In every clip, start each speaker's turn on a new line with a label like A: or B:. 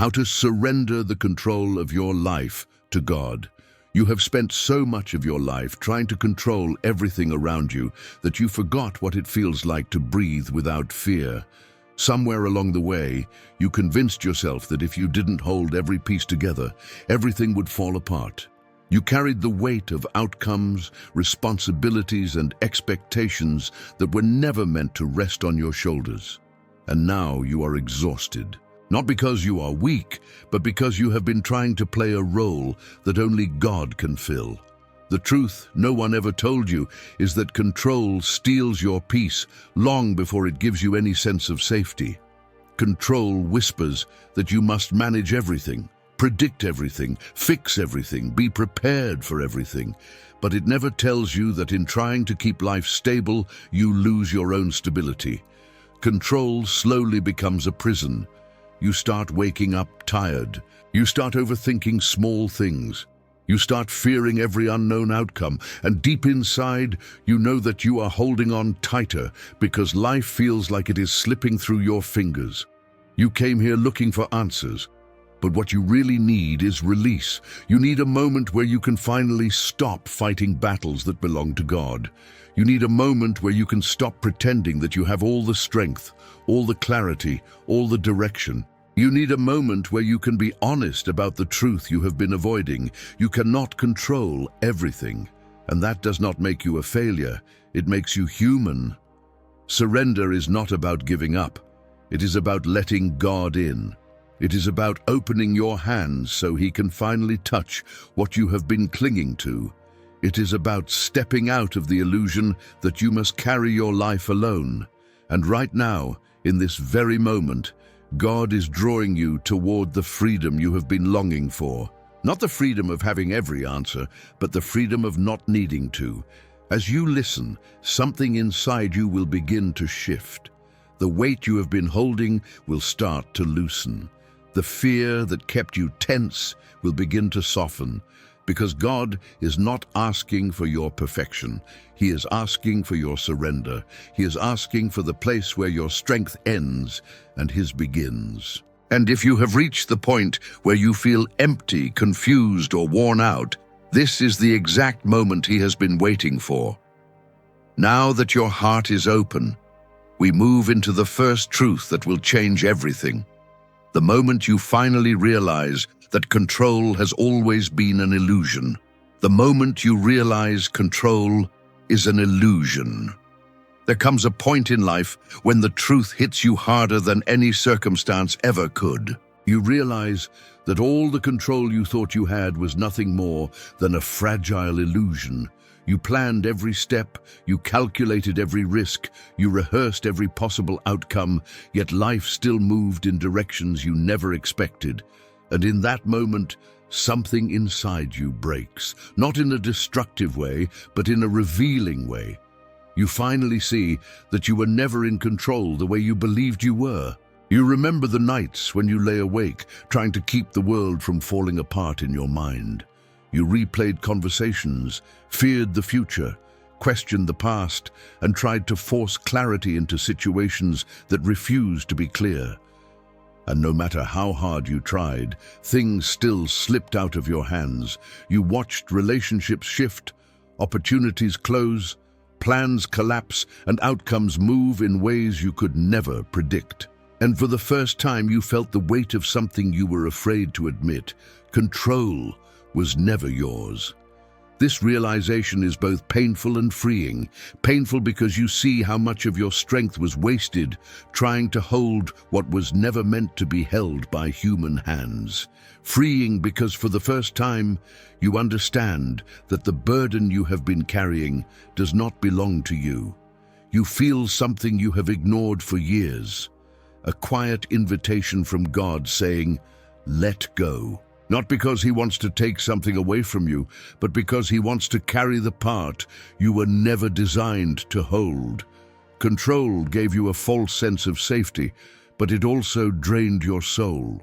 A: how to surrender the control of your life to God. You have spent so much of your life trying to control everything around you that you forgot what it feels like to breathe without fear. Somewhere along the way, you convinced yourself that if you didn't hold every piece together, everything would fall apart. You carried the weight of outcomes, responsibilities, and expectations that were never meant to rest on your shoulders. And now you are exhausted. Not because you are weak, but because you have been trying to play a role that only God can fill. The truth no one ever told you is that control steals your peace long before it gives you any sense of safety. Control whispers that you must manage everything, predict everything, fix everything, be prepared for everything. But it never tells you that in trying to keep life stable, you lose your own stability. Control slowly becomes a prison. You start waking up tired. You start overthinking small things. You start fearing every unknown outcome, and deep inside, you know that you are holding on tighter because life feels like it is slipping through your fingers. You came here looking for answers, but what you really need is release. You need a moment where you can finally stop fighting battles that belong to God. You need a moment where you can stop pretending that you have all the strength, all the clarity, all the direction. You need a moment where you can be honest about the truth you have been avoiding. You cannot control everything, and that does not make you a failure. It makes you human. Surrender is not about giving up. It is about letting God in. It is about opening your hands so He can finally touch what you have been clinging to. It is about stepping out of the illusion that you must carry your life alone. And right now, in this very moment, God is drawing you toward the freedom you have been longing for. Not the freedom of having every answer, but the freedom of not needing to. As you listen, something inside you will begin to shift. The weight you have been holding will start to loosen. The fear that kept you tense will begin to soften, because God is not asking for your perfection. He is asking for your surrender. He is asking for the place where your strength ends and His begins. And if you have reached the point where you feel empty, confused, or worn out, this is the exact moment He has been waiting for. Now that your heart is open, we move into the first truth that will change everything. The moment you finally realize that control has always been an illusion. The moment you realize control is an illusion. There comes a point in life when the truth hits you harder than any circumstance ever could. You realize that all the control you thought you had was nothing more than a fragile illusion. You planned every step, you calculated every risk, you rehearsed every possible outcome, yet life still moved in directions you never expected. And in that moment, something inside you breaks, not in a destructive way, but in a revealing way. You finally see that you were never in control the way you believed you were. You remember the nights when you lay awake, trying to keep the world from falling apart in your mind. You replayed conversations, feared the future, questioned the past, and tried to force clarity into situations that refused to be clear. And no matter how hard you tried, things still slipped out of your hands. You watched relationships shift, opportunities close, plans collapse, and outcomes move in ways you could never predict. And for the first time, you felt the weight of something you were afraid to admit. Control was never yours. This realization is both painful and freeing. Painful because you see how much of your strength was wasted trying to hold what was never meant to be held by human hands. Freeing because for the first time, you understand that the burden you have been carrying does not belong to you. You feel something you have ignored for years. A quiet invitation from God saying, "Let go." Not because He wants to take something away from you, but because He wants to carry the part you were never designed to hold. Control gave you a false sense of safety, but it also drained your soul.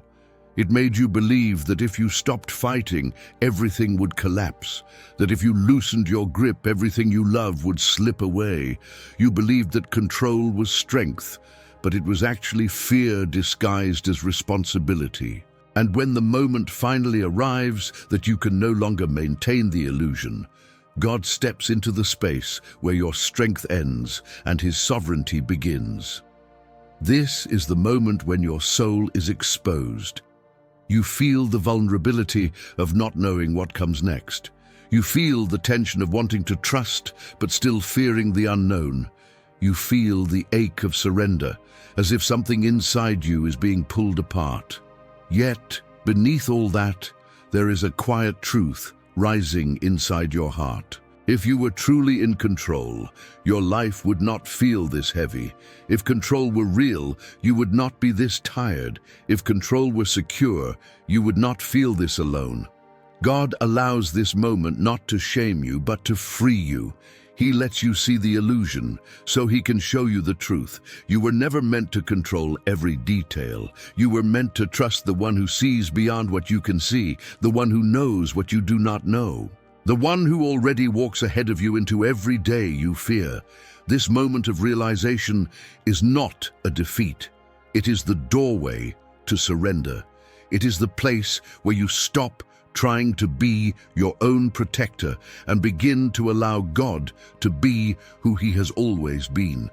A: It made you believe that if you stopped fighting, everything would collapse, that if you loosened your grip, everything you love would slip away. You believed that control was strength, but it was actually fear disguised as responsibility. And when the moment finally arrives that you can no longer maintain the illusion, God steps into the space where your strength ends and His sovereignty begins. This is the moment when your soul is exposed. You feel the vulnerability of not knowing what comes next. You feel the tension of wanting to trust but still fearing the unknown. You feel the ache of surrender, as if something inside you is being pulled apart. Yet, beneath all that, there is a quiet truth rising inside your heart. If you were truly in control, your life would not feel this heavy. If control were real, you would not be this tired. If control were secure, you would not feel this alone. God allows this moment not to shame you, but to free you. He lets you see the illusion, so He can show you the truth. You were never meant to control every detail. You were meant to trust the one who sees beyond what you can see, the one who knows what you do not know, the one who already walks ahead of you into every day you fear. This moment of realization is not a defeat. It is the doorway to surrender. It is the place where you stop trying to be your own protector and begin to allow God to be who He has always been.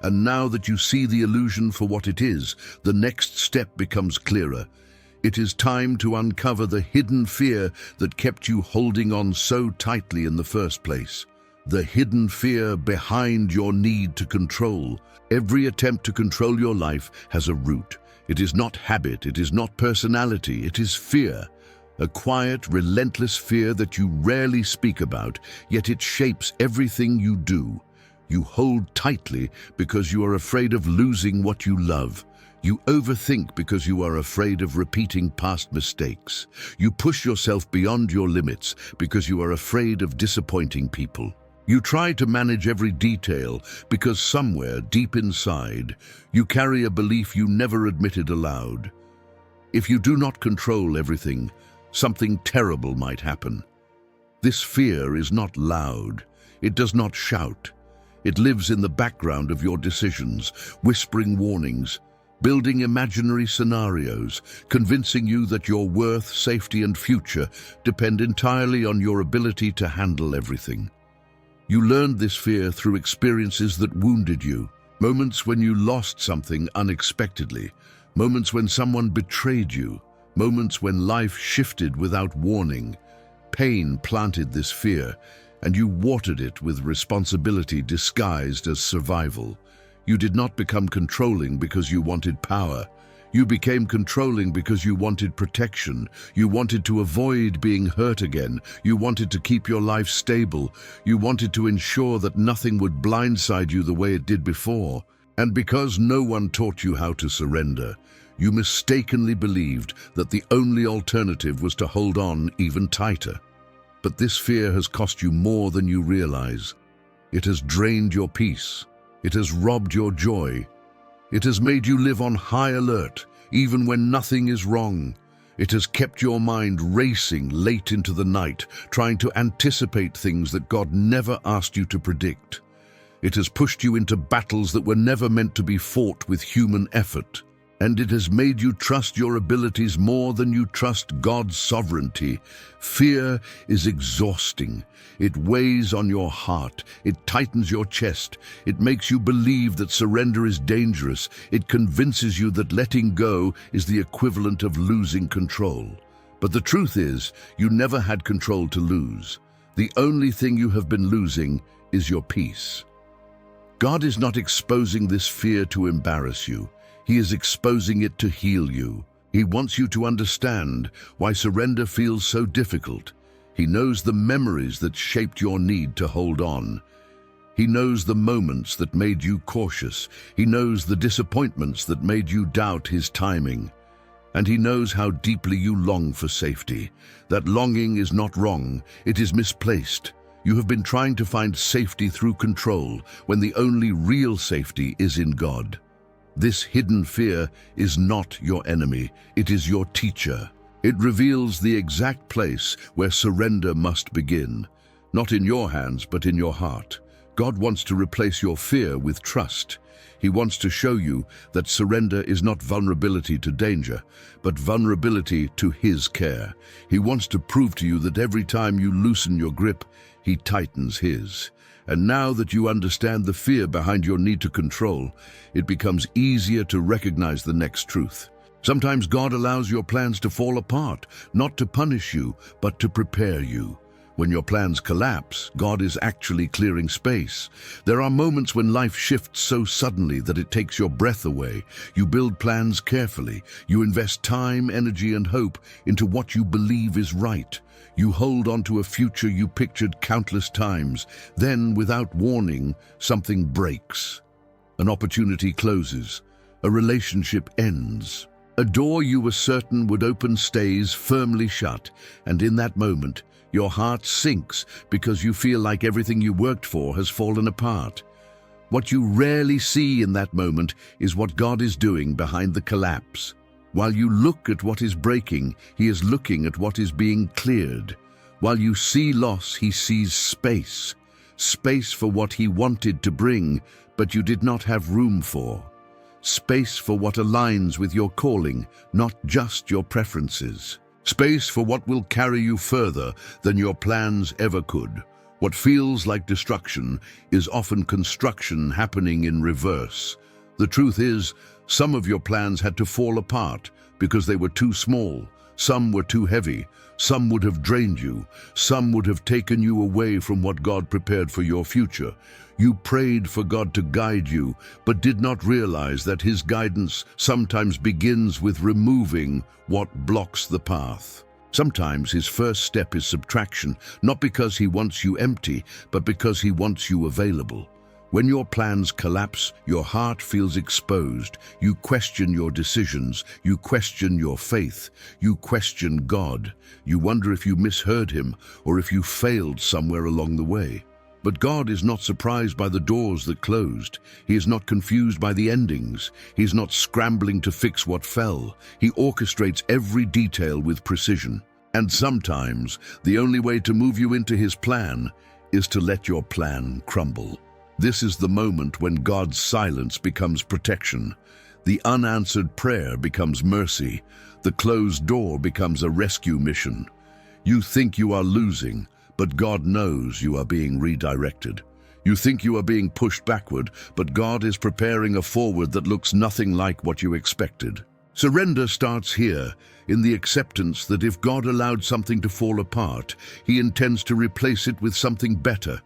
A: And now that you see the illusion for what it is, the next step becomes clearer. It is time to uncover the hidden fear that kept you holding on so tightly in the first place. The hidden fear behind your need to control. Every attempt to control your life has a root. It is not habit, it is not personality, it is fear. A quiet, relentless fear that you rarely speak about, yet it shapes everything you do. You hold tightly because you are afraid of losing what you love. You overthink because you are afraid of repeating past mistakes. You push yourself beyond your limits because you are afraid of disappointing people. You try to manage every detail because somewhere deep inside, you carry a belief you never admitted aloud. If you do not control everything, something terrible might happen. This fear is not loud. It does not shout. It lives in the background of your decisions, whispering warnings, building imaginary scenarios, convincing you that your worth, safety, and future depend entirely on your ability to handle everything. You learned this fear through experiences that wounded you, moments when you lost something unexpectedly, moments when someone betrayed you, moments when life shifted without warning. Pain planted this fear, and you watered it with responsibility disguised as survival. You did not become controlling because you wanted power. You became controlling because you wanted protection. You wanted to avoid being hurt again. You wanted to keep your life stable. You wanted to ensure that nothing would blindside you the way it did before. And because no one taught you how to surrender, you mistakenly believed that the only alternative was to hold on even tighter. But this fear has cost you more than you realize. It has drained your peace. It has robbed your joy. It has made you live on high alert, even when nothing is wrong. It has kept your mind racing late into the night, trying to anticipate things that God never asked you to predict. It has pushed you into battles that were never meant to be fought with human effort. And it has made you trust your abilities more than you trust God's sovereignty. Fear is exhausting. It weighs on your heart. It tightens your chest. It makes you believe that surrender is dangerous. It convinces you that letting go is the equivalent of losing control. But the truth is, you never had control to lose. The only thing you have been losing is your peace. God is not exposing this fear to embarrass you. He is exposing it to heal you. He wants you to understand why surrender feels so difficult. He knows the memories that shaped your need to hold on. He knows the moments that made you cautious. He knows the disappointments that made you doubt His timing. And He knows how deeply you long for safety. That longing is not wrong, it is misplaced. You have been trying to find safety through control when the only real safety is in God. This hidden fear is not your enemy, it is your teacher. It reveals the exact place where surrender must begin, not in your hands but in your heart. God wants to replace your fear with trust. He wants to show you that surrender is not vulnerability to danger, but vulnerability to His care. He wants to prove to you that every time you loosen your grip, He tightens His. And now that you understand the fear behind your need to control, it becomes easier to recognize the next truth. Sometimes God allows your plans to fall apart, not to punish you, but to prepare you. When your plans collapse, God is actually clearing space. There are moments when life shifts so suddenly that it takes your breath away. You build plans carefully. You invest time, energy, and hope into what you believe is right. You hold on to a future you pictured countless times. Then, without warning, something breaks. An opportunity closes. A relationship ends. A door you were certain would open stays firmly shut, and in that moment, your heart sinks because you feel like everything you worked for has fallen apart. What you rarely see in that moment is what God is doing behind the collapse. While you look at what is breaking, He is looking at what is being cleared. While you see loss, He sees space. Space for what He wanted to bring, but you did not have room for. Space for what aligns with your calling, not just your preferences. Space for what will carry you further than your plans ever could. What feels like destruction is often construction happening in reverse. The truth is, some of your plans had to fall apart because they were too small. Some were too heavy. Some would have drained you. Some would have taken you away from what God prepared for your future. You prayed for God to guide you, but did not realize that His guidance sometimes begins with removing what blocks the path. Sometimes His first step is subtraction, not because He wants you empty, but because He wants you available. When your plans collapse, your heart feels exposed. You question your decisions. You question your faith. You question God. You wonder if you misheard Him or if you failed somewhere along the way. But God is not surprised by the doors that closed. He is not confused by the endings. He is not scrambling to fix what fell. He orchestrates every detail with precision. And sometimes, the only way to move you into His plan is to let your plan crumble. This is the moment when God's silence becomes protection. The unanswered prayer becomes mercy. The closed door becomes a rescue mission. You think you are losing, but God knows you are being redirected. You think you are being pushed backward, but God is preparing a forward that looks nothing like what you expected. Surrender starts here, in the acceptance that if God allowed something to fall apart, He intends to replace it with something better.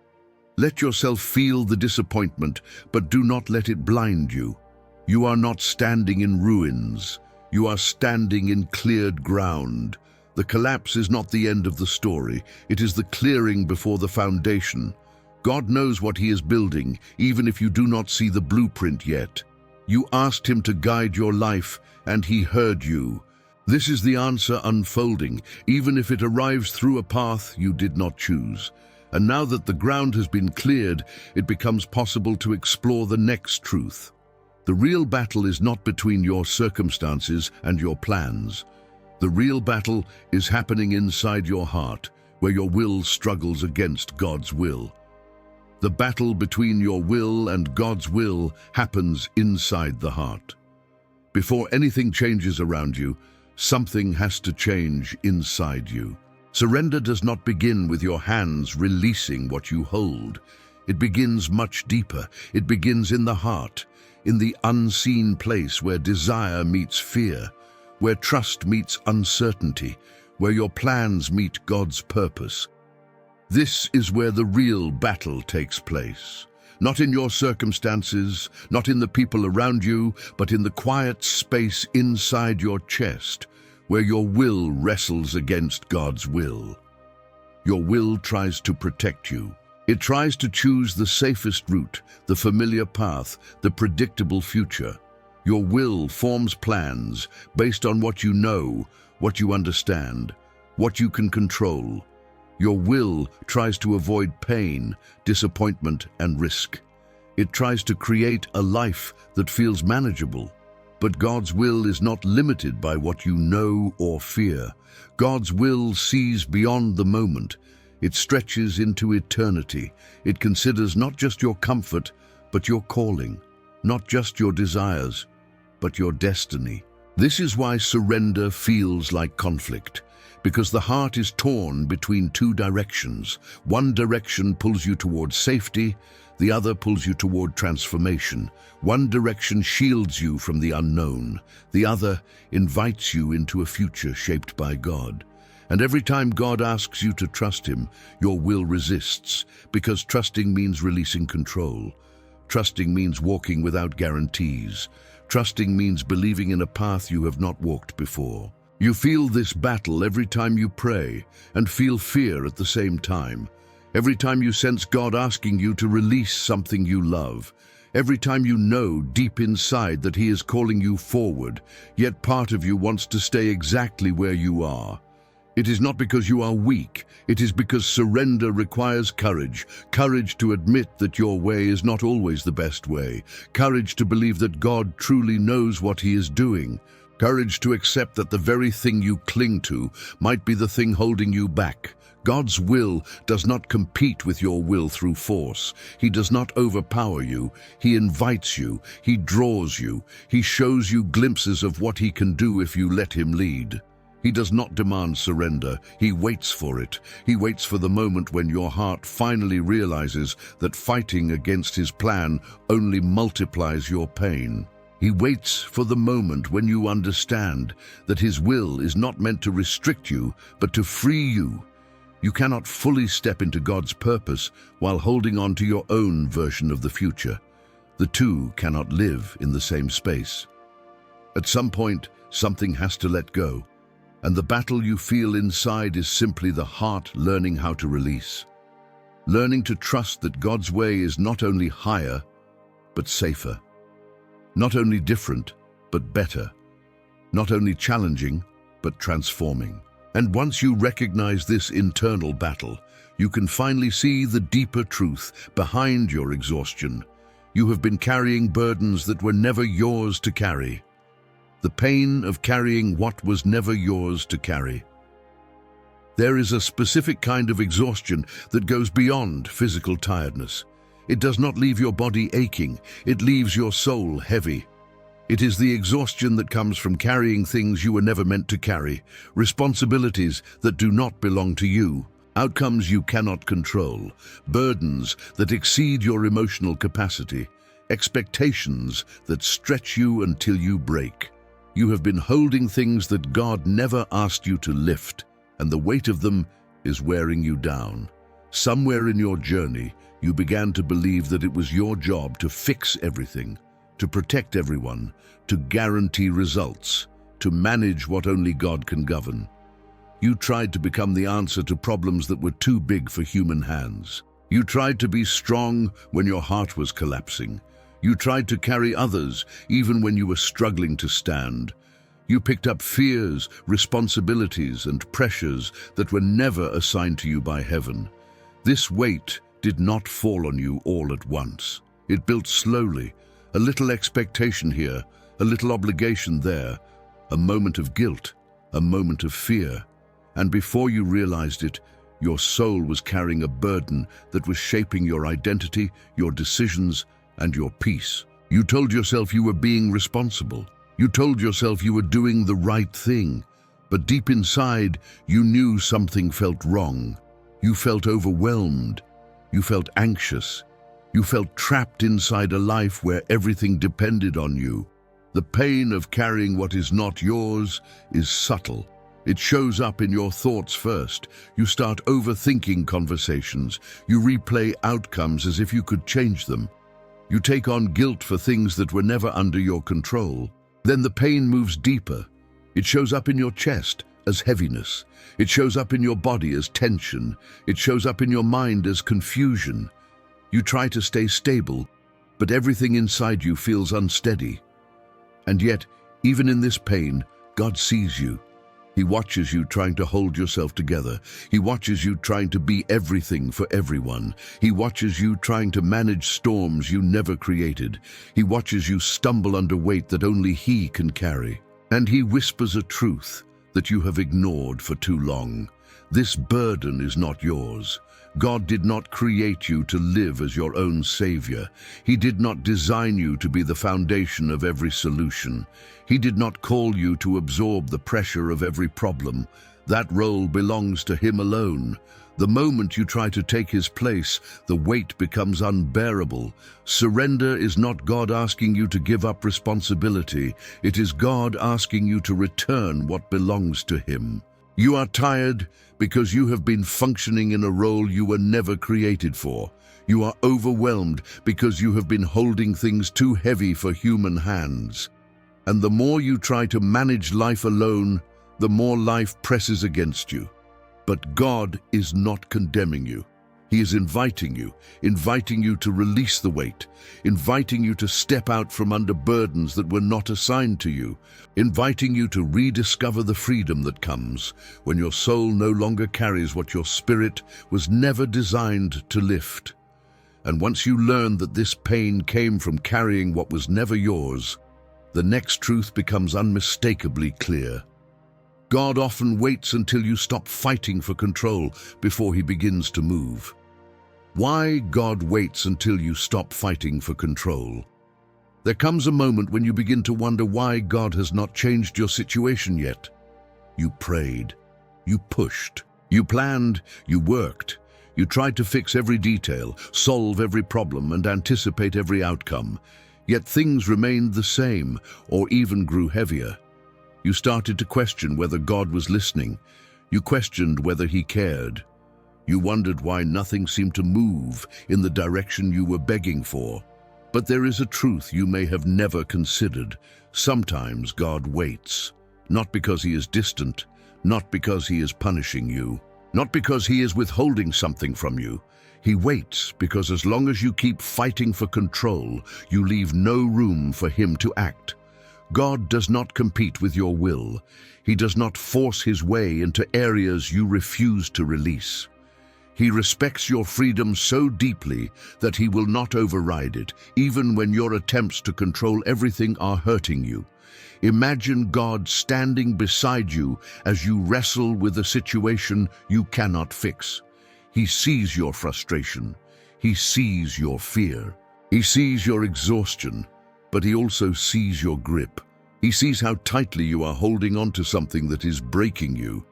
A: Let yourself feel the disappointment, but do not let it blind you. You are not standing in ruins. You are standing in cleared ground. The collapse is not the end of the story. It is the clearing before the foundation. God knows what He is building, even if you do not see the blueprint yet. You asked Him to guide your life, and He heard you. This is the answer unfolding, even if it arrives through a path you did not choose. And now that the ground has been cleared, it becomes possible to explore the next truth. The real battle is not between your circumstances and your plans. The real battle is happening inside your heart, where your will struggles against God's will. The battle between your will and God's will happens inside the heart. Before anything changes around you, something has to change inside you. Surrender does not begin with your hands releasing what you hold. It begins much deeper. It begins in the heart, in the unseen place where desire meets fear, where trust meets uncertainty, where your plans meet God's purpose. This is where the real battle takes place. Not in your circumstances, not in the people around you, but in the quiet space inside your chest, where your will wrestles against God's will. Your will tries to protect you. It tries to choose the safest route, the familiar path, the predictable future. Your will forms plans based on what you know, what you understand, what you can control. Your will tries to avoid pain, disappointment, and risk. It tries to create a life that feels manageable. But God's will is not limited by what you know or fear. God's will sees beyond the moment. It stretches into eternity. It considers not just your comfort, but your calling. not just your desires, but your destiny. This is why surrender feels like conflict, because the heart is torn between two directions. One direction pulls you toward safety, the other pulls you toward transformation. One direction shields you from the unknown, the other invites you into a future shaped by God. And every time God asks you to trust Him, your will resists, because trusting means releasing control. Trusting means walking without guarantees. Trusting means believing in a path you have not walked before. You feel this battle every time you pray and feel fear at the same time. Every time you sense God asking you to release something you love. Every time you know deep inside that He is calling you forward, yet part of you wants to stay exactly where you are. It is not because you are weak, it is because surrender requires courage. Courage to admit that your way is not always the best way. Courage to believe that God truly knows what He is doing. Courage to accept that the very thing you cling to might be the thing holding you back. God's will does not compete with your will through force. He does not overpower you. He invites you. He draws you. He shows you glimpses of what He can do if you let Him lead. He does not demand surrender. He waits for it. He waits for the moment when your heart finally realizes that fighting against His plan only multiplies your pain. He waits for the moment when you understand that His will is not meant to restrict you, but to free you. You cannot fully step into God's purpose while holding on to your own version of the future. The two cannot live in the same space. At some point, something has to let go, and the battle you feel inside is simply the heart learning how to release. Learning to trust that God's way is not only higher, but safer. Not only different, but better. Not only challenging, but transforming. And once you recognize this internal battle, you can finally see the deeper truth behind your exhaustion. You have been carrying burdens that were never yours to carry. The pain of carrying what was never yours to carry. There is a specific kind of exhaustion that goes beyond physical tiredness. It does not leave your body aching, it leaves your soul heavy. It is the exhaustion that comes from carrying things you were never meant to carry, responsibilities that do not belong to you, outcomes you cannot control, burdens that exceed your emotional capacity, expectations that stretch you until you break. You have been holding things that God never asked you to lift, and the weight of them is wearing you down. Somewhere in your journey, you began to believe that it was your job to fix everything, to protect everyone, to guarantee results, to manage what only God can govern. You tried to become the answer to problems that were too big for human hands. You tried to be strong when your heart was collapsing. You tried to carry others even when you were struggling to stand. You picked up fears, responsibilities, and pressures that were never assigned to you by heaven. This weight did not fall on you all at once. It built slowly, a little expectation here, a little obligation there, a moment of guilt, a moment of fear. And before you realized it, your soul was carrying a burden that was shaping your identity, your decisions, and your peace. You told yourself you were being responsible. You told yourself you were doing the right thing. But deep inside, you knew something felt wrong. You felt overwhelmed. You felt anxious. You felt trapped inside a life where everything depended on you. The pain of carrying what is not yours is subtle. It shows up in your thoughts first. You start overthinking conversations. You replay outcomes as if you could change them. You take on guilt for things that were never under your control. Then the pain moves deeper. It shows up in your chest as heaviness. It shows up in your body as tension. It shows up in your mind as confusion. You try to stay stable, but everything inside you feels unsteady. And yet, even in this pain, God sees you. He watches you trying to hold yourself together. He watches you trying to be everything for everyone. He watches you trying to manage storms you never created. He watches you stumble under weight that only He can carry. And He whispers a truth that you have ignored for too long. This burden is not yours. God did not create you to live as your own savior. He did not design you to be the foundation of every solution. He did not call you to absorb the pressure of every problem. That role belongs to Him alone. The moment you try to take His place, the weight becomes unbearable. Surrender is not God asking you to give up responsibility. It is God asking you to return what belongs to Him. You are tired because you have been functioning in a role you were never created for. You are overwhelmed because you have been holding things too heavy for human hands. And the more you try to manage life alone, the more life presses against you. But God is not condemning you. He is inviting you to release the weight, inviting you to step out from under burdens that were not assigned to you, inviting you to rediscover the freedom that comes when your soul no longer carries what your spirit was never designed to lift. And once you learn that this pain came from carrying what was never yours, the next truth becomes unmistakably clear. God often waits until you stop fighting for control before He begins to move. Why God waits until you stop fighting for control? There comes a moment when you begin to wonder why God has not changed your situation yet. You prayed, you pushed, you planned, you worked, you tried to fix every detail, solve every problem, and anticipate every outcome. Yet things remained the same, or even grew heavier. You started to question whether God was listening. You questioned whether He cared. You wondered why nothing seemed to move in the direction you were begging for. But there is a truth you may have never considered. Sometimes God waits, not because He is distant, not because He is punishing you, not because He is withholding something from you. He waits because as long as you keep fighting for control, you leave no room for Him to act. God does not compete with your will. He does not force His way into areas you refuse to release. He respects your freedom so deeply that He will not override it, even when your attempts to control everything are hurting you. Imagine God standing beside you as you wrestle with a situation you cannot fix. He sees your frustration. He sees your fear. He sees your exhaustion, but He also sees your grip. He sees how tightly you are holding on to something that is breaking you.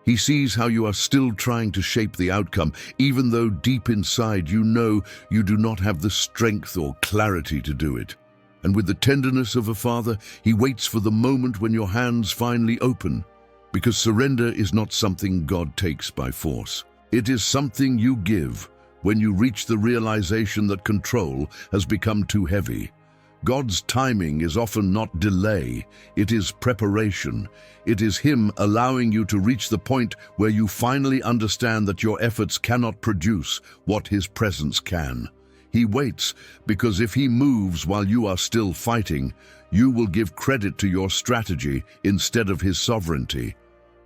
A: He sees how you are still trying to shape the outcome, even though deep inside you know you do not have the strength or clarity to do it. And with the tenderness of a father, He waits for the moment when your hands finally open, because surrender is not something God takes by force. It is something you give when you reach the realization that control has become too heavy. God's timing is often not delay, it is preparation. It is Him allowing you to reach the point where you finally understand that your efforts cannot produce what His presence can. He waits because if He moves while you are still fighting, you will give credit to your strategy instead of His sovereignty.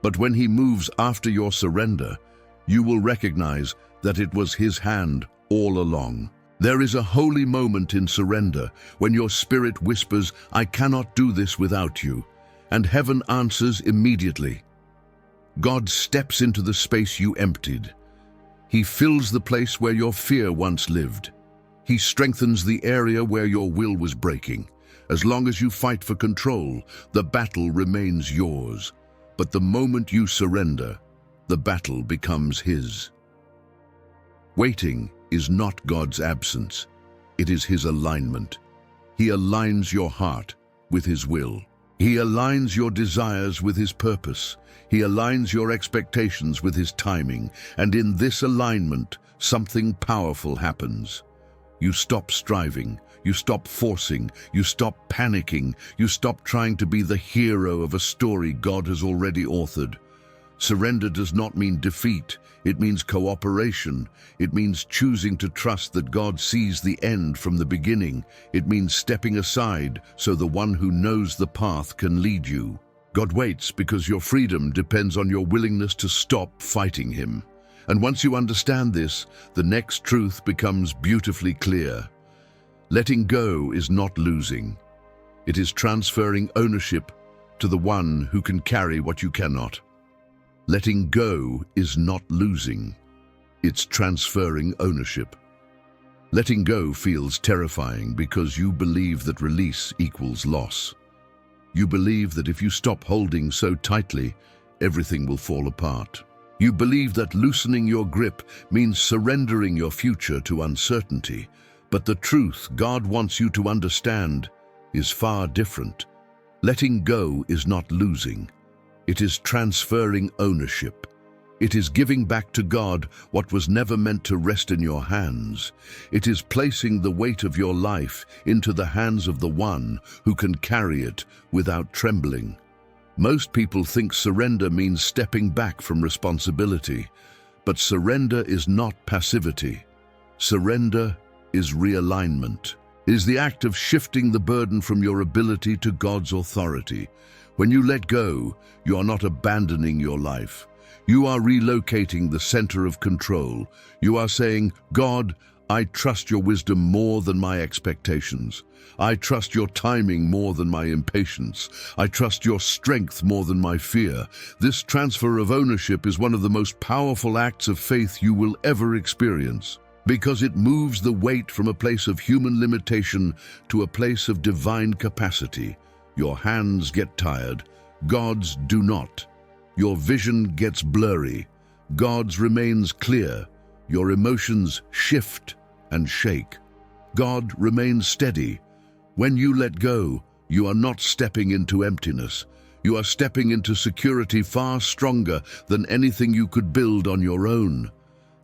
A: But when He moves after your surrender, you will recognize that it was His hand all along. There is a holy moment in surrender when your spirit whispers, "I cannot do this without you," and heaven answers immediately. God steps into the space you emptied. He fills the place where your fear once lived. He strengthens the area where your will was breaking. As long as you fight for control, the battle remains yours. But the moment you surrender, the battle becomes His. Waiting is not God's absence. It is His alignment. He aligns your heart with His will. He aligns your desires with His purpose. He aligns your expectations with His timing. And in this alignment, something powerful happens. You stop striving. You stop forcing. You stop panicking. You stop trying to be the hero of a story God has already authored. Surrender does not mean defeat. It means cooperation. It means choosing to trust that God sees the end from the beginning. It means stepping aside so the one who knows the path can lead you. God waits because your freedom depends on your willingness to stop fighting Him. And once you understand this, the next truth becomes beautifully clear. Letting go is not losing. It is transferring ownership to the one who can carry what you cannot. Letting go is not losing. It's transferring ownership. Letting go feels terrifying because you believe that release equals loss. You believe that if you stop holding so tightly, everything will fall apart. You believe that loosening your grip means surrendering your future to uncertainty. But the truth God wants you to understand is far different. Letting go is not losing. It is transferring ownership. It is giving back to God what was never meant to rest in your hands. It is placing the weight of your life into the hands of the one who can carry it without trembling. Most people think surrender means stepping back from responsibility, but surrender is not passivity. Surrender is realignment. It is the act of shifting the burden from your ability to God's authority. When you let go, you are not abandoning your life. You are relocating the center of control. You are saying, God, I trust your wisdom more than my expectations. I trust your timing more than my impatience. I trust your strength more than my fear. This transfer of ownership is one of the most powerful acts of faith you will ever experience, because it moves the weight from a place of human limitation to a place of divine capacity. Your hands get tired, God's do not. Your vision gets blurry, God's remains clear. Your emotions shift and shake, God remains steady. When you let go, you are not stepping into emptiness. You are stepping into security far stronger than anything you could build on your own.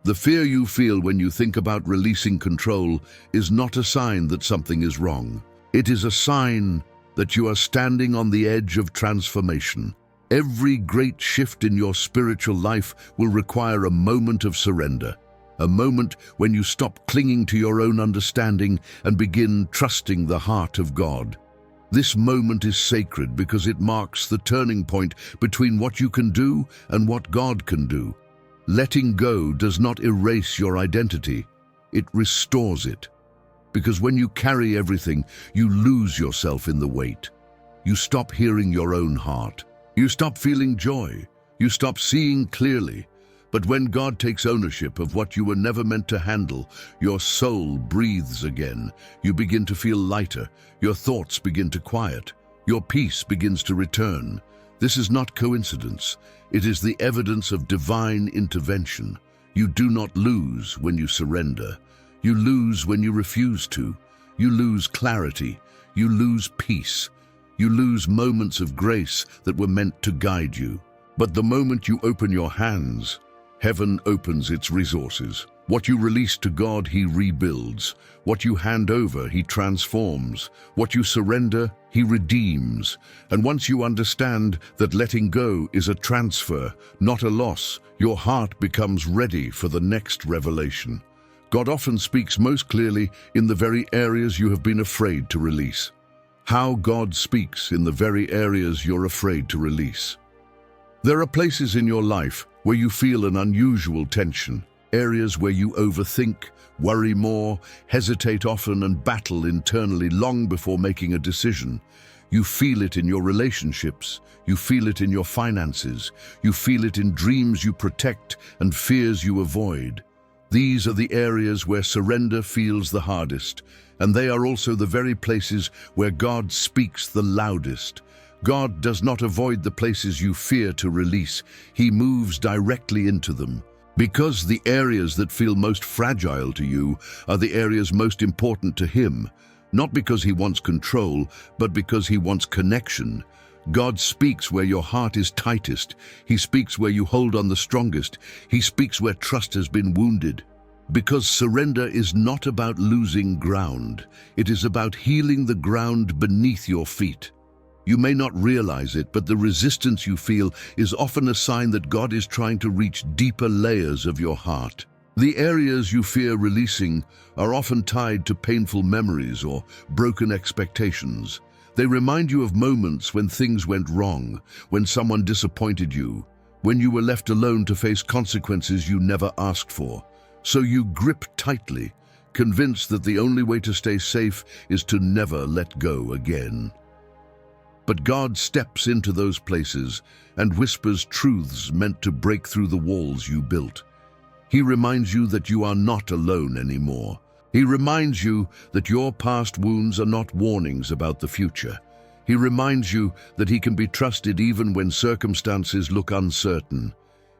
A: The fear you feel when you think about releasing control is not a sign that something is wrong. It is a sign that you are standing on the edge of transformation. Every great shift in your spiritual life will require a moment of surrender, a moment when you stop clinging to your own understanding and begin trusting the heart of God. This moment is sacred because it marks the turning point between what you can do and what God can do. Letting go does not erase your identity, it restores it. Because when you carry everything, you lose yourself in the weight. You stop hearing your own heart. You stop feeling joy. You stop seeing clearly. But when God takes ownership of what you were never meant to handle, your soul breathes again. You begin to feel lighter. Your thoughts begin to quiet. Your peace begins to return. This is not coincidence. It is the evidence of divine intervention. You do not lose when you surrender. You lose when you refuse to. You lose clarity. You lose peace. You lose moments of grace that were meant to guide you. But the moment you open your hands, heaven opens its resources. What you release to God, He rebuilds. What you hand over, He transforms. What you surrender, He redeems. And once you understand that letting go is a transfer, not a loss, your heart becomes ready for the next revelation. God often speaks most clearly in the very areas you have been afraid to release. How God speaks in the very areas you're afraid to release. There are places in your life where you feel an unusual tension, areas where you overthink, worry more, hesitate often, and battle internally long before making a decision. You feel it in your relationships, you feel it in your finances, you feel it in dreams you protect and fears you avoid. These are the areas where surrender feels the hardest, and they are also the very places where God speaks the loudest. God does not avoid the places you fear to release. He moves directly into them. Because the areas that feel most fragile to you are the areas most important to Him, not because He wants control, but because He wants connection. God speaks where your heart is tightest. He speaks where you hold on the strongest. He speaks where trust has been wounded. Because surrender is not about losing ground. It is about healing the ground beneath your feet. You may not realize it, but the resistance you feel is often a sign that God is trying to reach deeper layers of your heart. The areas you fear releasing are often tied to painful memories or broken expectations. They remind you of moments when things went wrong, when someone disappointed you, when you were left alone to face consequences you never asked for. So you grip tightly, convinced that the only way to stay safe is to never let go again. But God steps into those places and whispers truths meant to break through the walls you built. He reminds you that you are not alone anymore. He reminds you that your past wounds are not warnings about the future. He reminds you that He can be trusted even when circumstances look uncertain.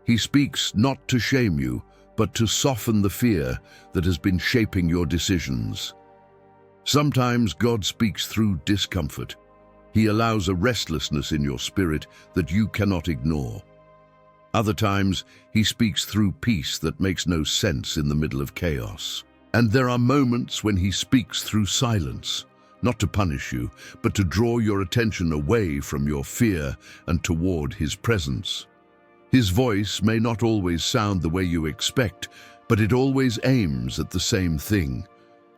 A: He speaks not to shame you, but to soften the fear that has been shaping your decisions. Sometimes God speaks through discomfort. He allows a restlessness in your spirit that you cannot ignore. Other times, He speaks through peace that makes no sense in the middle of chaos. And there are moments when He speaks through silence, not to punish you, but to draw your attention away from your fear and toward His presence. His voice may not always sound the way you expect, but it always aims at the same thing: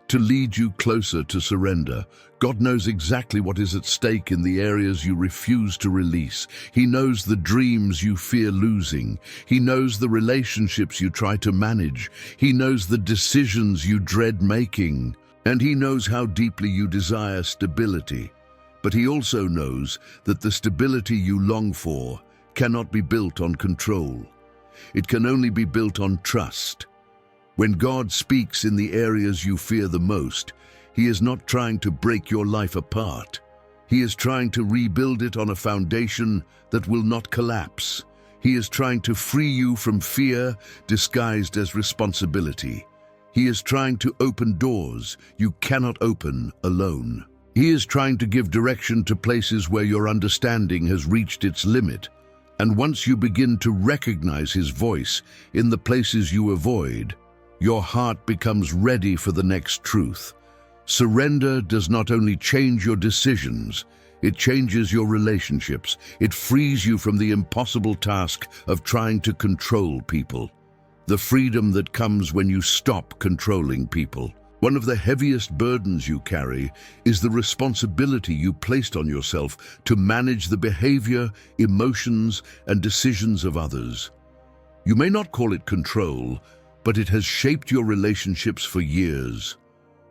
A: to lead you closer to surrender. God knows exactly what is at stake in the areas you refuse to release. He knows the dreams you fear losing. He knows the relationships you try to manage. He knows the decisions you dread making. And He knows how deeply you desire stability. But He also knows that the stability you long for cannot be built on control. It can only be built on trust. When God speaks in the areas you fear the most, He is not trying to break your life apart. He is trying to rebuild it on a foundation that will not collapse. He is trying to free you from fear disguised as responsibility. He is trying to open doors you cannot open alone. He is trying to give direction to places where your understanding has reached its limit. And once you begin to recognize His voice in the places you avoid, your heart becomes ready for the next truth. Surrender does not only change your decisions, it changes your relationships. It frees you from the impossible task of trying to control people. The freedom that comes when you stop controlling people. One of the heaviest burdens you carry is the responsibility you placed on yourself to manage the behavior, emotions, and decisions of others. You may not call it control, but it has shaped your relationships for years.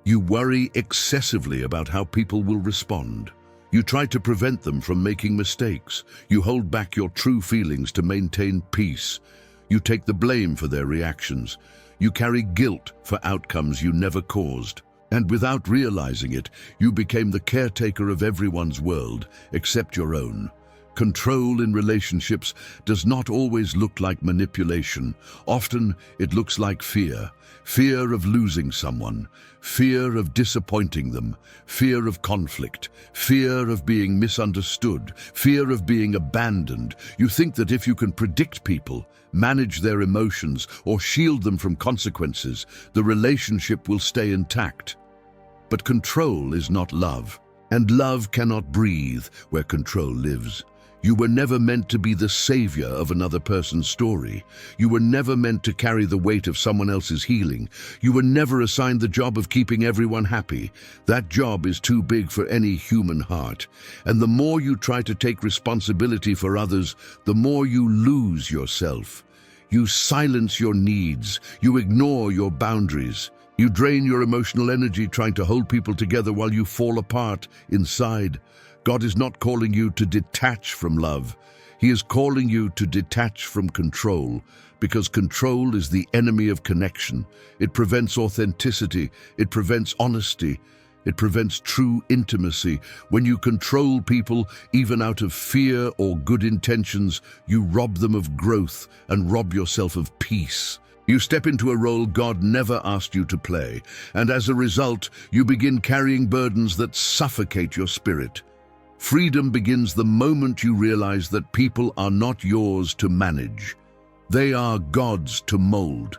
A: You worry excessively about how people will respond. You try to prevent them from making mistakes. You hold back your true feelings to maintain peace. You take the blame for their reactions. You carry guilt for outcomes you never caused. And without realizing it, you became the caretaker of everyone's world, except your own. Control in relationships does not always look like manipulation. Often it looks like fear. Fear of losing someone, fear of disappointing them, fear of conflict, fear of being misunderstood, fear of being abandoned. You think that if you can predict people, manage their emotions, or shield them from consequences, the relationship will stay intact. But control is not love, and love cannot breathe where control lives. You were never meant to be the savior of another person's story. You were never meant to carry the weight of someone else's healing. You were never assigned the job of keeping everyone happy. That job is too big for any human heart. And the more you try to take responsibility for others, the more you lose yourself. You silence your needs. You ignore your boundaries. You drain your emotional energy trying to hold people together while you fall apart inside. God is not calling you to detach from love. He is calling you to detach from control, because control is the enemy of connection. It prevents authenticity. It prevents honesty. It prevents true intimacy. When you control people, even out of fear or good intentions, you rob them of growth and rob yourself of peace. You step into a role God never asked you to play, and as a result, you begin carrying burdens that suffocate your spirit. Freedom begins the moment you realize that people are not yours to manage. They are God's to mold.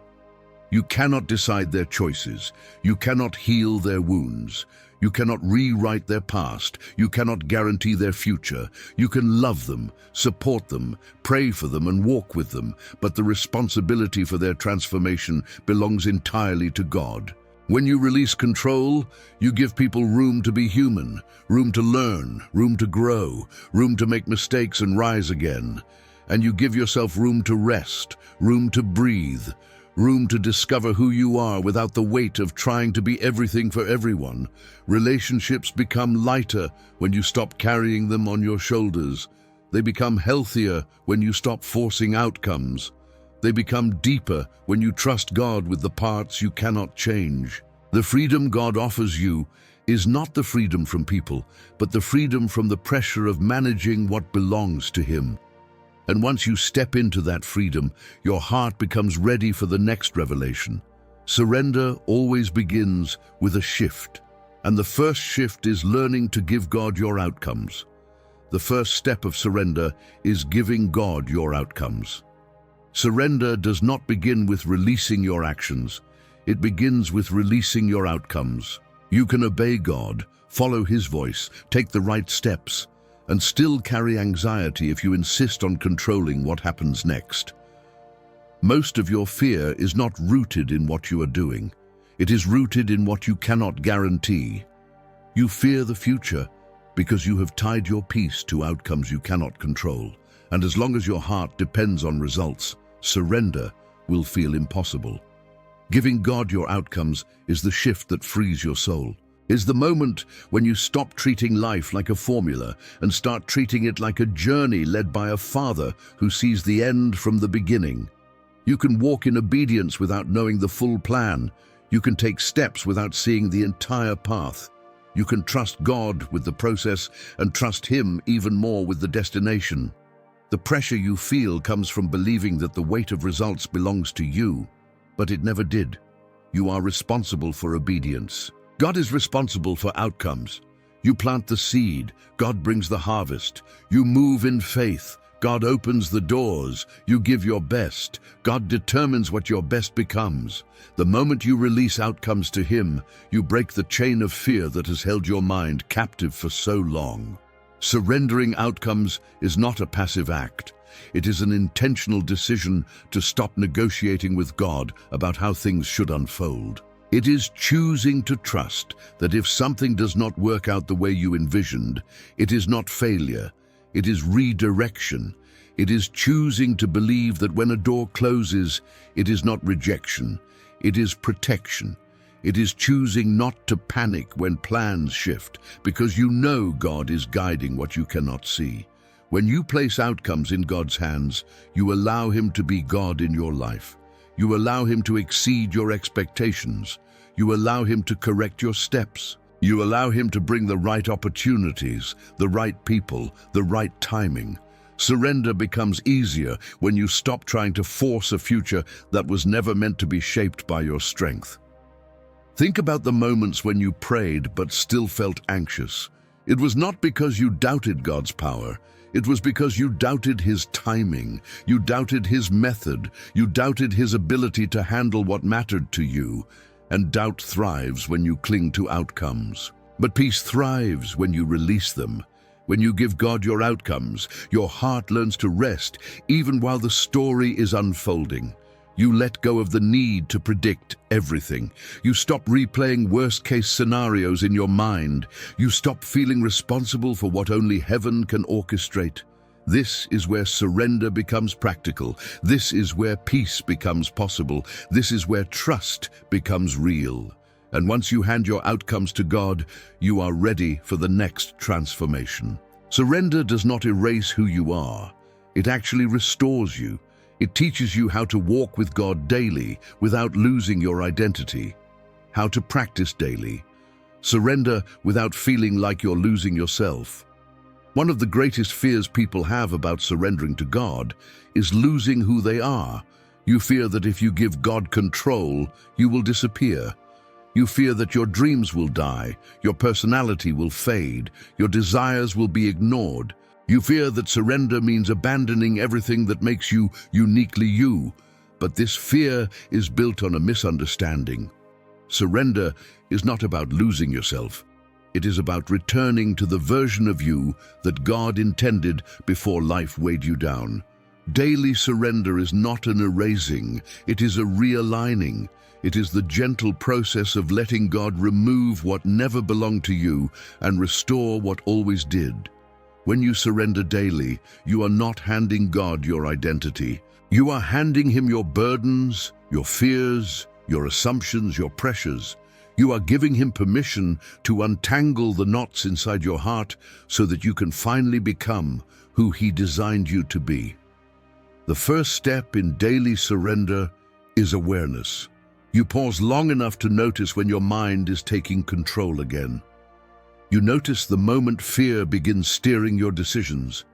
A: You cannot decide their choices. You cannot heal their wounds. You cannot rewrite their past. You cannot guarantee their future. You can love them, support them, pray for them, and walk with them, but the responsibility for their transformation belongs entirely to God. When you release control, you give people room to be human, room to learn, room to grow, room to make mistakes and rise again. And you give yourself room to rest, room to breathe, room to discover who you are without the weight of trying to be everything for everyone. Relationships become lighter when you stop carrying them on your shoulders. They become healthier when you stop forcing outcomes. They become deeper when you trust God with the parts you cannot change. The freedom God offers you is not the freedom from people, but the freedom from the pressure of managing what belongs to Him. And once you step into that freedom, your heart becomes ready for the next revelation. Surrender always begins with a shift, and the first shift is learning to give God your outcomes. The first step of surrender is giving God your outcomes. Surrender does not begin with releasing your actions. It begins with releasing your outcomes. You can obey God, follow His voice, take the right steps, and still carry anxiety if you insist on controlling what happens next. Most of your fear is not rooted in what you are doing. It is rooted in what you cannot guarantee. You fear the future because you have tied your peace to outcomes you cannot control. And as long as your heart depends on results, surrender will feel impossible. Giving God your outcomes is the shift that frees your soul. Is the moment when you stop treating life like a formula and start treating it like a journey led by a Father who sees the end from the beginning. You can walk in obedience without knowing the full plan. You can take steps without seeing the entire path. You can trust God with the process and trust Him even more with the destination. The pressure you feel comes from believing that the weight of results belongs to you, but it never did. You are responsible for obedience. God is responsible for outcomes. You plant the seed, God brings the harvest. You move in faith, God opens the doors. You give your best, God determines what your best becomes. The moment you release outcomes to Him, you break the chain of fear that has held your mind captive for so long. Surrendering outcomes is not a passive act. It is an intentional decision to stop negotiating with God about how things should unfold. It is choosing to trust that if something does not work out the way you envisioned, it is not failure, it is redirection. It is choosing to believe that when a door closes, it is not rejection, it is protection. It is choosing not to panic when plans shift, because you know God is guiding what you cannot see. When you place outcomes in God's hands, you allow Him to be God in your life. You allow Him to exceed your expectations. You allow Him to correct your steps. You allow Him to bring the right opportunities, the right people, the right timing. Surrender becomes easier when you stop trying to force a future that was never meant to be shaped by your strength. Think about the moments when you prayed but still felt anxious. It was not because you doubted God's power. It was because you doubted His timing, you doubted His method, you doubted His ability to handle what mattered to you. And doubt thrives when you cling to outcomes. But peace thrives when you release them. When you give God your outcomes, your heart learns to rest even while the story is unfolding. You let go of the need to predict everything. You stop replaying worst-case scenarios in your mind. You stop feeling responsible for what only heaven can orchestrate. This is where surrender becomes practical. This is where peace becomes possible. This is where trust becomes real. And once you hand your outcomes to God, you are ready for the next transformation. Surrender does not erase who you are. It actually restores you. It teaches you how to walk with God daily without losing your identity, how to practice daily. Surrender without feeling like you're losing yourself. One of the greatest fears people have about surrendering to God is losing who they are. You fear that if you give God control, you will disappear. You fear that your dreams will die, your personality will fade, your desires will be ignored. You fear that surrender means abandoning everything that makes you uniquely you. But this fear is built on a misunderstanding. Surrender is not about losing yourself. It is about returning to the version of you that God intended before life weighed you down. Daily surrender is not an erasing, it is a realigning. It is the gentle process of letting God remove what never belonged to you and restore what always did. When you surrender daily, you are not handing God your identity. You are handing him your burdens, your fears, your assumptions, your pressures. You are giving him permission to untangle the knots inside your heart so that you can finally become who he designed you to be. The first step in daily surrender is awareness. You pause long enough to notice when your mind is taking control again. You notice the moment fear begins steering your decisions.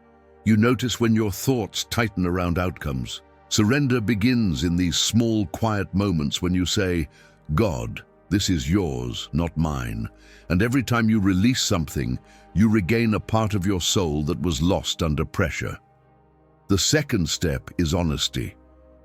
A: You notice when your thoughts tighten around outcomes. Surrender begins in these small, quiet moments when you say, "God, this is yours, not mine." And every time you release something, you regain a part of your soul that was lost under pressure. The second step is honesty.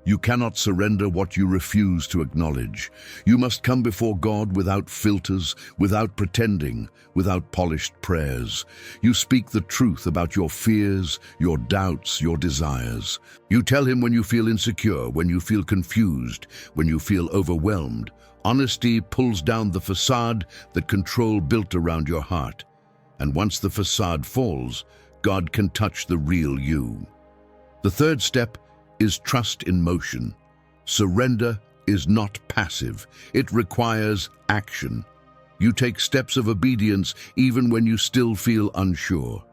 A: You cannot surrender what you refuse to acknowledge. You must come before God without filters, without pretending, without polished prayers. You speak the truth about your fears, your doubts, your desires. You tell him when you feel insecure, when you feel confused, when you feel overwhelmed. Honesty pulls down the facade that control built around your heart. And once the facade falls, God can touch the real you. The third step is trust in motion. Surrender is not passive. It requires action. You take steps of obedience even when you still feel unsure.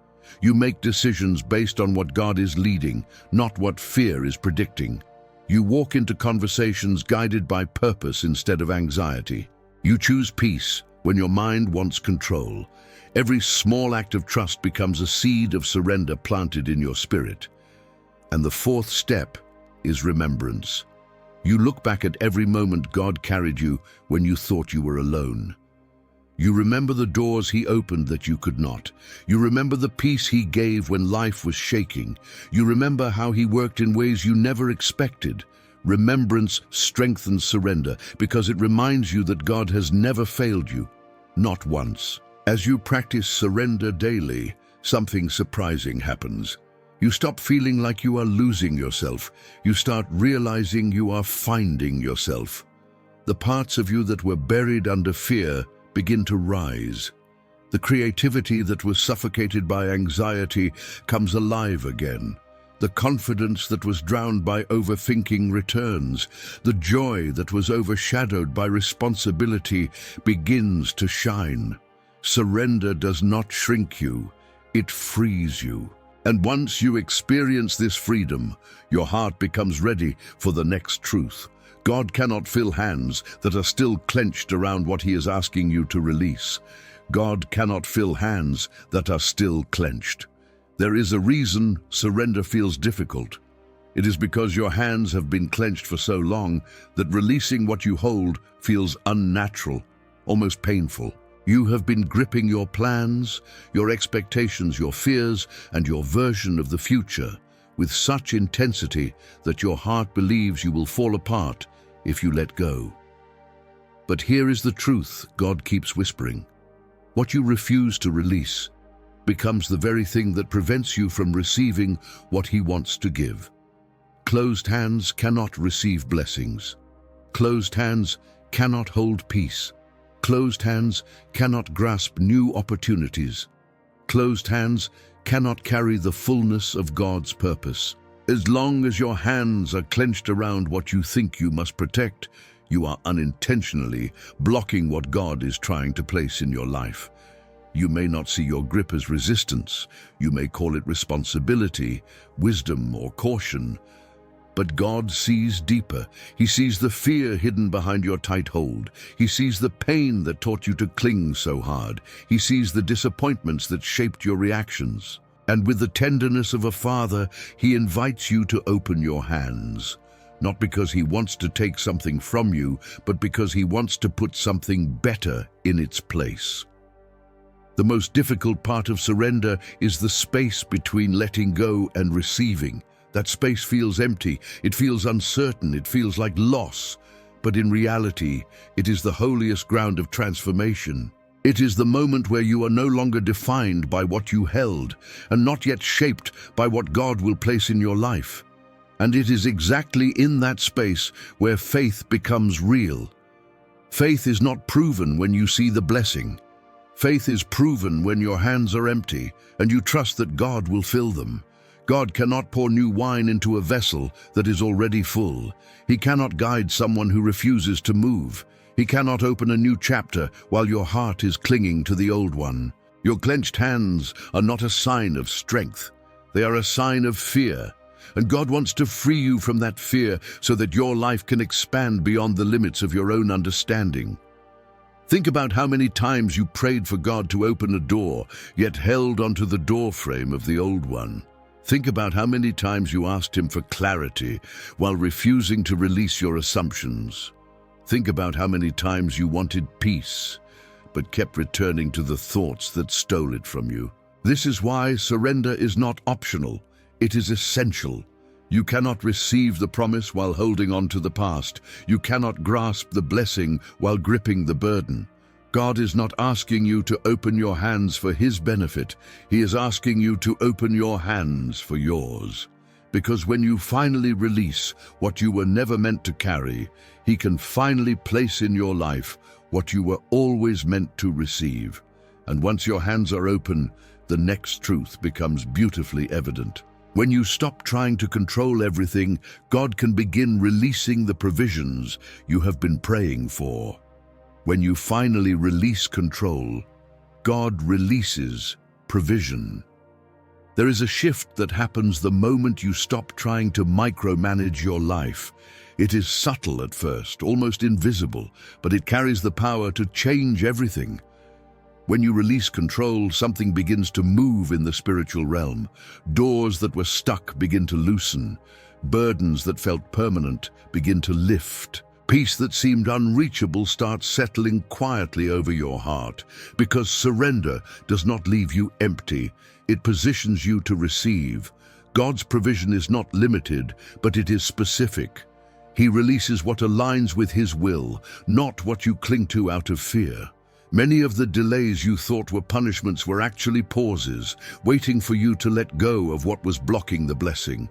A: You make decisions based on what God is leading, not what fear is predicting. You walk into conversations guided by purpose instead of anxiety. You choose peace when your mind wants control. Every small act of trust becomes a seed of surrender planted in your spirit. And the fourth step is remembrance. You look back at every moment God carried you when you thought you were alone. You remember the doors he opened that you could not. You remember the peace he gave when life was shaking. You remember how he worked in ways you never expected. Remembrance strengthens surrender because it reminds you that God has never failed you, not once. As you practice surrender daily, something surprising happens. You stop feeling like you are losing yourself. You start realizing you are finding yourself. The parts of you that were buried under fear begin to rise. The creativity that was suffocated by anxiety comes alive again. The confidence that was drowned by overthinking returns. The joy that was overshadowed by responsibility begins to shine. Surrender does not shrink you, it frees you. And once you experience this freedom, your heart becomes ready for the next truth. God cannot fill hands that are still clenched around what he is asking you to release. God cannot fill hands that are still clenched. There is a reason surrender feels difficult. It is because your hands have been clenched for so long that releasing what you hold feels unnatural, almost painful. You have been gripping your plans, your expectations, your fears, and your version of the future with such intensity that your heart believes you will fall apart if you let go. But here is the truth God keeps whispering. What you refuse to release becomes the very thing that prevents you from receiving what he wants to give. Closed hands cannot receive blessings. Closed hands cannot hold peace. Closed hands cannot grasp new opportunities. Closed hands cannot carry the fullness of God's purpose. As long as your hands are clenched around what you think you must protect, you are unintentionally blocking what God is trying to place in your life. You may not see your grip as resistance. You may call it responsibility, wisdom, or caution. But God sees deeper. He sees the fear hidden behind your tight hold. He sees the pain that taught you to cling so hard. He sees the disappointments that shaped your reactions. And with the tenderness of a father, he invites you to open your hands. Not because he wants to take something from you, but because he wants to put something better in its place. The most difficult part of surrender is the space between letting go and receiving. That space feels empty, it feels uncertain, it feels like loss. But in reality, it is the holiest ground of transformation. It is the moment where you are no longer defined by what you held, and not yet shaped by what God will place in your life. And it is exactly in that space where faith becomes real. Faith is not proven when you see the blessing. Faith is proven when your hands are empty, and you trust that God will fill them. God cannot pour new wine into a vessel that is already full. He cannot guide someone who refuses to move. He cannot open a new chapter while your heart is clinging to the old one. Your clenched hands are not a sign of strength. They are a sign of fear. And God wants to free you from that fear so that your life can expand beyond the limits of your own understanding. Think about how many times you prayed for God to open a door, yet held onto the door frame of the old one. Think about how many times you asked Him for clarity while refusing to release your assumptions. Think about how many times you wanted peace, but kept returning to the thoughts that stole it from you. This is why surrender is not optional. It is essential. You cannot receive the promise while holding on to the past. You cannot grasp the blessing while gripping the burden. God is not asking you to open your hands for His benefit. He is asking you to open your hands for yours. Because when you finally release what you were never meant to carry, He can finally place in your life what you were always meant to receive. And once your hands are open, the next truth becomes beautifully evident. When you stop trying to control everything, God can begin releasing the provisions you have been praying for. When you finally release control, God releases provision. There is a shift that happens the moment you stop trying to micromanage your life. It is subtle at first, almost invisible, but it carries the power to change everything. When you release control, something begins to move in the spiritual realm. Doors that were stuck begin to loosen. Burdens that felt permanent begin to lift. Peace that seemed unreachable starts settling quietly over your heart. Because surrender does not leave you empty. It positions you to receive. God's provision is not limited, but it is specific. He releases what aligns with His will, not what you cling to out of fear. Many of the delays you thought were punishments were actually pauses, waiting for you to let go of what was blocking the blessing.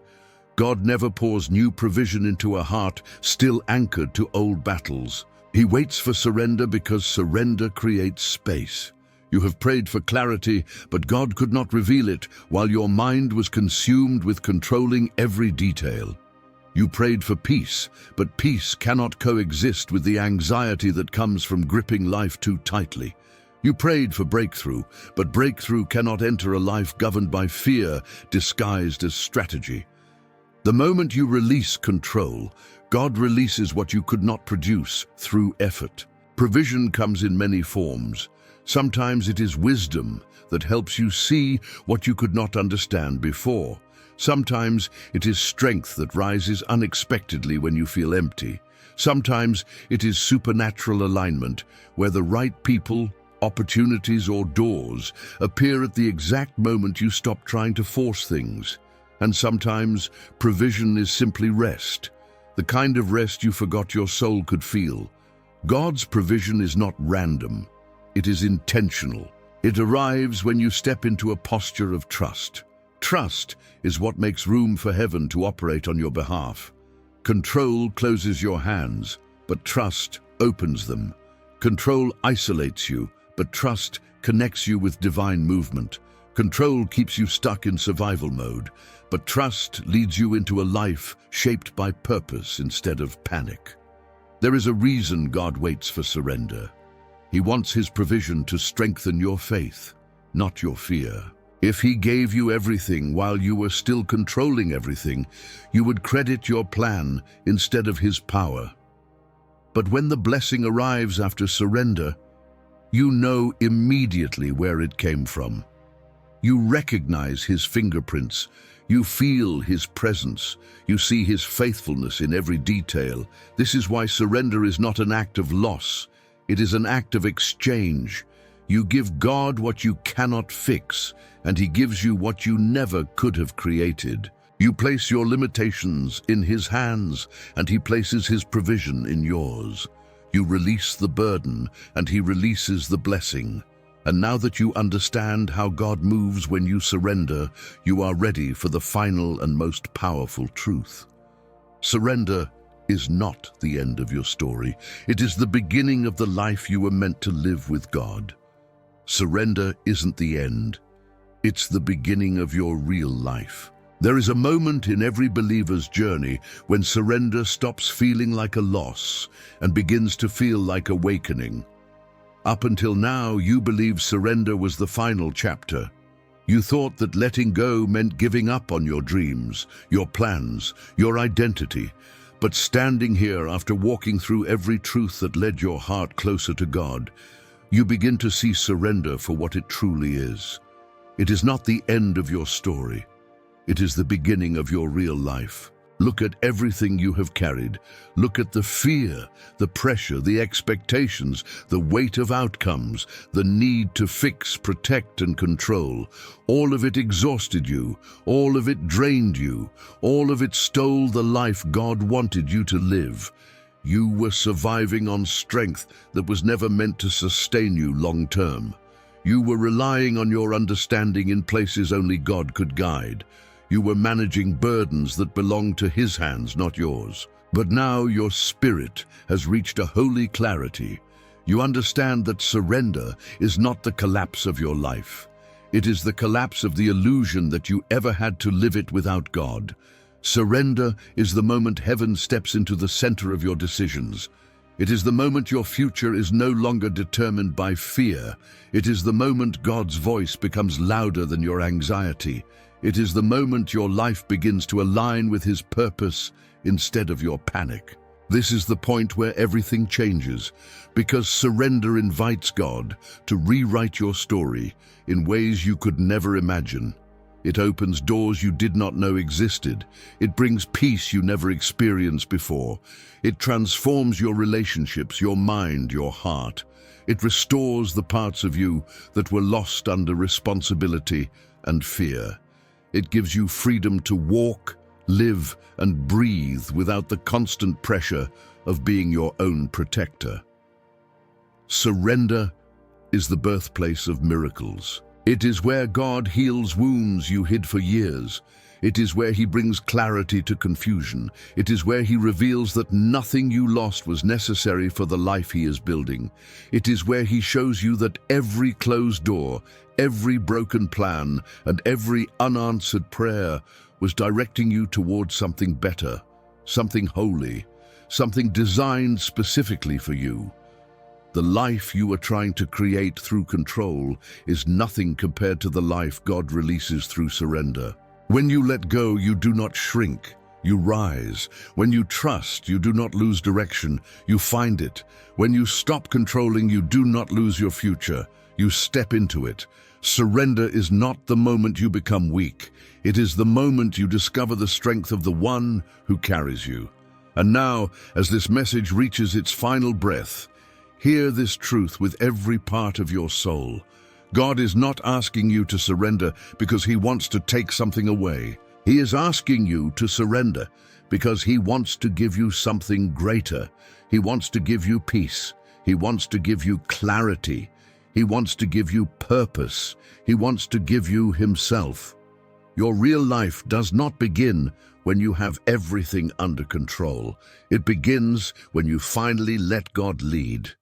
A: God never pours new provision into a heart still anchored to old battles. He waits for surrender because surrender creates space. You have prayed for clarity, but God could not reveal it while your mind was consumed with controlling every detail. You prayed for peace, but peace cannot coexist with the anxiety that comes from gripping life too tightly. You prayed for breakthrough, but breakthrough cannot enter a life governed by fear disguised as strategy. The moment you release control, God releases what you could not produce through effort. Provision comes in many forms. Sometimes it is wisdom that helps you see what you could not understand before. Sometimes it is strength that rises unexpectedly when you feel empty. Sometimes it is supernatural alignment, where the right people, opportunities, or doors appear at the exact moment you stop trying to force things. And sometimes provision is simply rest, the kind of rest you forgot your soul could feel. God's provision is not random. It is intentional. It arrives when you step into a posture of trust. Trust is what makes room for heaven to operate on your behalf. Control closes your hands, but trust opens them. Control isolates you, but trust connects you with divine movement. Control keeps you stuck in survival mode, but trust leads you into a life shaped by purpose instead of panic. There is a reason God waits for surrender. He wants His provision to strengthen your faith, not your fear. If He gave you everything while you were still controlling everything, you would credit your plan instead of His power. But when the blessing arrives after surrender, you know immediately where it came from. You recognize His fingerprints. You feel His presence. You see His faithfulness in every detail. This is why surrender is not an act of loss. It is an act of exchange. You give God what you cannot fix, and He gives you what you never could have created. You place your limitations in His hands, and He places His provision in yours. You release the burden, and He releases the blessing. And now that you understand how God moves when you surrender, you are ready for the final and most powerful truth. Surrender is not the end of your story. It is the beginning of the life you were meant to live with God. Surrender isn't the end. It's the beginning of your real life. There is a moment in every believer's journey when surrender stops feeling like a loss and begins to feel like awakening. Up until now, you believed surrender was the final chapter. You thought that letting go meant giving up on your dreams, your plans, your identity. But standing here after walking through every truth that led your heart closer to God, you begin to see surrender for what it truly is. It is not the end of your story. It is the beginning of your real life. Look at everything you have carried. Look at the fear, the pressure, the expectations, the weight of outcomes, the need to fix, protect, and control. All of it exhausted you. All of it drained you. All of it stole the life God wanted you to live. You were surviving on strength that was never meant to sustain you long term. You were relying on your understanding in places only God could guide. You were managing burdens that belonged to His hands, not yours. But now your spirit has reached a holy clarity. You understand that surrender is not the collapse of your life. It is the collapse of the illusion that you ever had to live it without God. Surrender is the moment heaven steps into the center of your decisions. It is the moment your future is no longer determined by fear. It is the moment God's voice becomes louder than your anxiety. It is the moment your life begins to align with His purpose instead of your panic. This is the point where everything changes, because surrender invites God to rewrite your story in ways you could never imagine. It opens doors you did not know existed. It brings peace you never experienced before. It transforms your relationships, your mind, your heart. It restores the parts of you that were lost under responsibility and fear. It gives you freedom to walk, live, and breathe without the constant pressure of being your own protector. Surrender is the birthplace of miracles. It is where God heals wounds you hid for years. It is where He brings clarity to confusion. It is where He reveals that nothing you lost was necessary for the life He is building. It is where He shows you that every closed door, every broken plan, and every unanswered prayer was directing you towards something better, something holy, something designed specifically for you. The life you are trying to create through control is nothing compared to the life God releases through surrender. When you let go, you do not shrink, you rise. When you trust, you do not lose direction, you find it. When you stop controlling, you do not lose your future, you step into it. Surrender is not the moment you become weak. It is the moment you discover the strength of the one who carries you. And now, as this message reaches its final breath, hear this truth with every part of your soul. God is not asking you to surrender because He wants to take something away. He is asking you to surrender because He wants to give you something greater. He wants to give you peace. He wants to give you clarity. He wants to give you purpose. He wants to give you Himself. Your real life does not begin when you have everything under control. It begins when you finally let God lead.